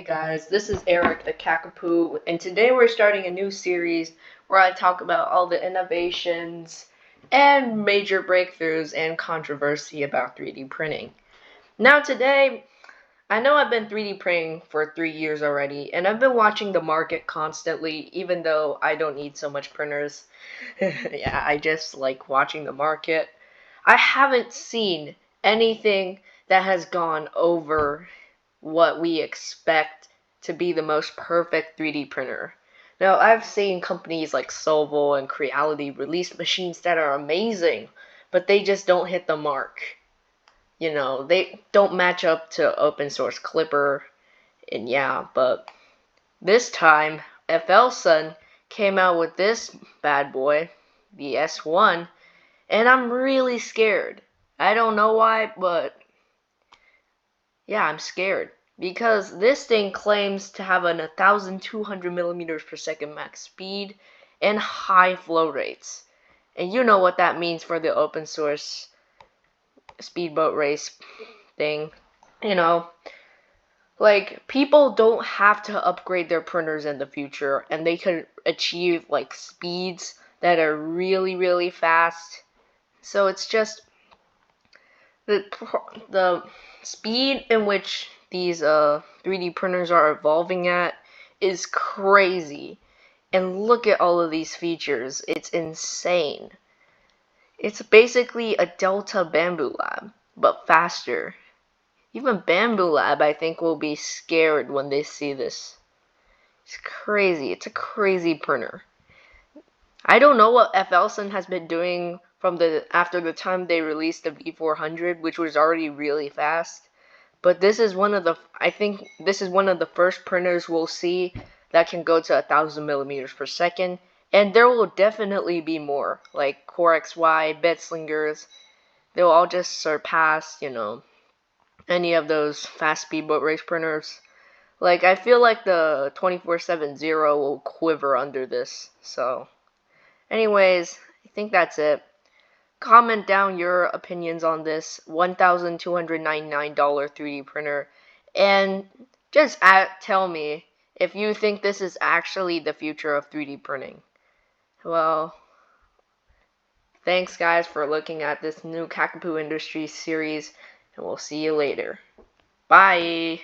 guys, this is Eric the Kakapo, and today we're starting a new series where I talk about all the innovations and major breakthroughs and controversy about 3D printing. Now today, I know I've been 3D printing for 3 years already, and I've been watching the market constantly, even though I don't need so much printers. Yeah, I just like watching the market. I haven't seen anything that has gone over what we expect to be the most perfect 3D printer. Now, I've seen companies like Solvo and Creality release machines that are amazing, but they just don't hit the mark. You know, they don't match up to open source Clipper, and yeah, but this time, Flsun came out with this bad boy, the S1, and I'm really scared. I don't know why, but yeah, I'm scared. Because this thing claims to have an 1,200 millimeters per second max speed and high flow rates. And you know what that means for the open source speedboat race thing. You know, like, people don't have to upgrade their printers in the future, and they can achieve, like, speeds that are really, really fast. So it's just the speed in which these 3D printers are evolving at is crazy. And look at all of these features. It's insane. It's basically a Delta Bamboo Lab, but faster. Even Bamboo Lab, I think, will be scared when they see this. It's crazy. It's a crazy printer. I don't know what Flsun has been doing from after the time they released the V400, which was already really fast. But this is I think this is one of the first printers we'll see that can go to 1,000 millimeters per second. And there will definitely be more, like Core XY, Bedslingers. They'll all just surpass, you know, any of those fast speedboat race printers. Like, I feel like the 2470 will quiver under this, so. Anyways, I think that's it. Comment down your opinions on this $1,299 3D printer, and just tell me if you think this is actually the future of 3D printing. Well, thanks guys for looking at this new Kakapo Industries series, and we'll see you later. Bye!